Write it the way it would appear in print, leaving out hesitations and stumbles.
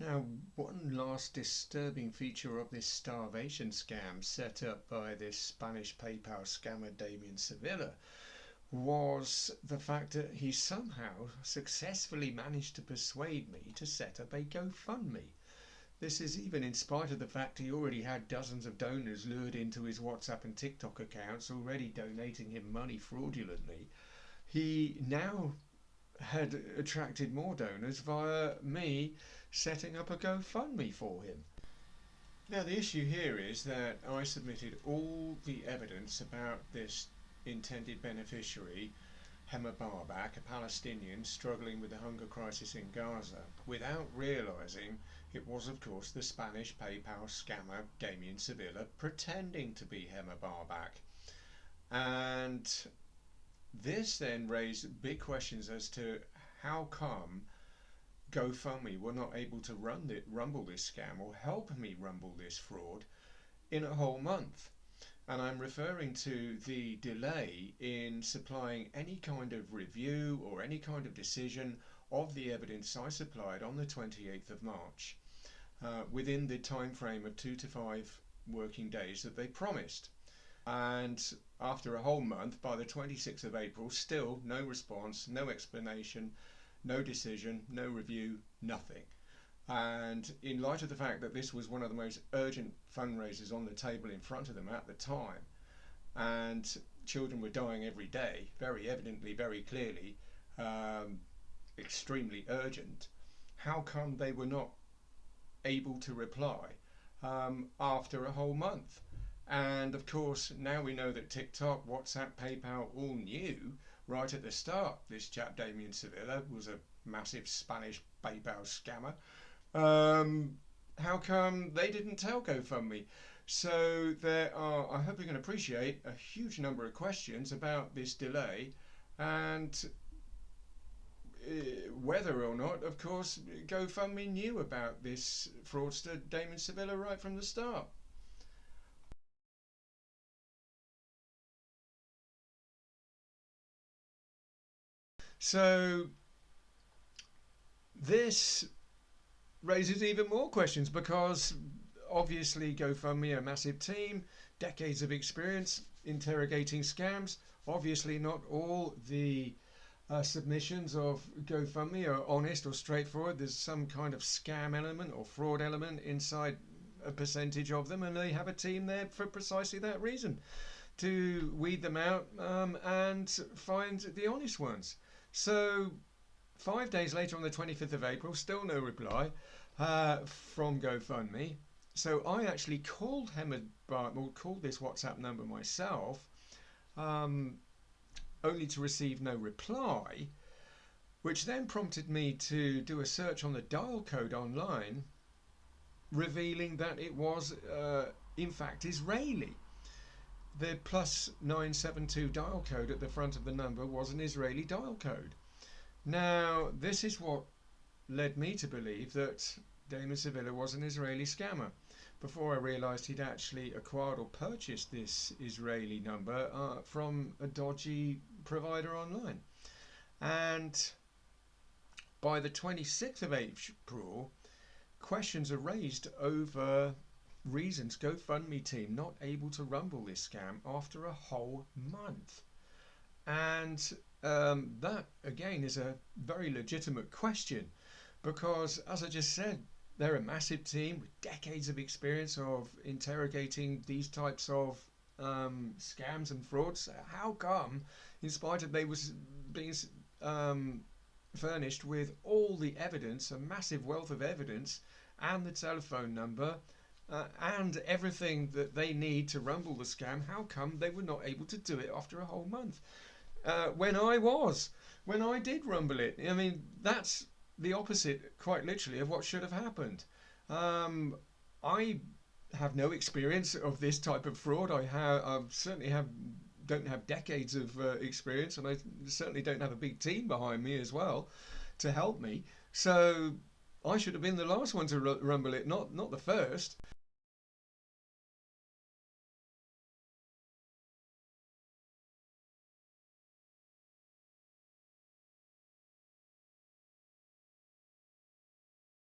Now, one last disturbing feature of this starvation scam set up by this Spanish PayPal scammer Damien Sevilla was the fact that he somehow successfully managed to persuade me to set up a GoFundMe. This is even in spite of the fact he already had dozens of donors lured into his WhatsApp and TikTok accounts already donating him money fraudulently. He now had attracted more donors via me setting up a GoFundMe for him. Now the issue here is that I submitted all the evidence about this intended beneficiary, Hema Barbak, a Palestinian struggling with the hunger crisis in Gaza, without realising it was of course the Spanish PayPal scammer Damien Sevilla pretending to be Hema Barbak. And this then raised big questions as to how come GoFundMe were not able to rumble this scam or help me rumble this fraud in a whole month. And I'm referring to the delay in supplying any kind of review or any kind of decision of the evidence I supplied on the 28th of March within the time frame of 2 to 5 working days that they promised. And after a whole month, by the 26th of April, still no response, no explanation, no decision, no review, nothing. And in light of the fact that this was one of the most urgent fundraisers on the table in front of them at the time, and children were dying every day, very evidently, very clearly, extremely urgent, how come they were not able to reply after a whole month? And of course, now we know that TikTok, WhatsApp, PayPal all knew right at the start this chap Damien Sevilla was a massive Spanish PayPal scammer. How come they didn't tell GoFundMe? So there are, I hope you can appreciate, a huge number of questions about this delay and whether or not, of course, GoFundMe knew about this fraudster Damien Sevilla right from the start. So this raises even more questions because obviously GoFundMe are a massive team, decades of experience interrogating scams. Obviously not all the submissions of GoFundMe are honest or straightforward. There's some kind of scam element or fraud element inside a percentage of them, and they have a team there for precisely that reason, to weed them out and find the honest ones. So 5 days later, on the 25th of April, still no reply from GoFundMe. So I actually called called this WhatsApp number myself, only to receive no reply, which then prompted me to do a search on the dial code online, revealing that it was in fact Israeli. The +972 dial code at the front of the number was an Israeli dial code. Now, this is what led me to believe that Damien Sevilla was an Israeli scammer, before I realised he'd actually acquired or purchased this Israeli number from a dodgy provider online. And by the 26th of April, questions are raised over reasons GoFundMe team not able to rumble this scam after a whole month. And that again is a very legitimate question, because as I just said, they're a massive team with decades of experience of interrogating these types of scams and frauds. How come, in spite of they was being furnished with all the evidence, a massive wealth of evidence, and the telephone number, and everything that they need to rumble the scam, how come they were not able to do it after a whole month? When I did rumble it. I mean, that's the opposite, quite literally, of what should have happened. I have no experience of this type of fraud. I certainly don't have decades of experience, and I certainly don't have a big team behind me as well to help me. So I should have been the last one to rumble it, not the first.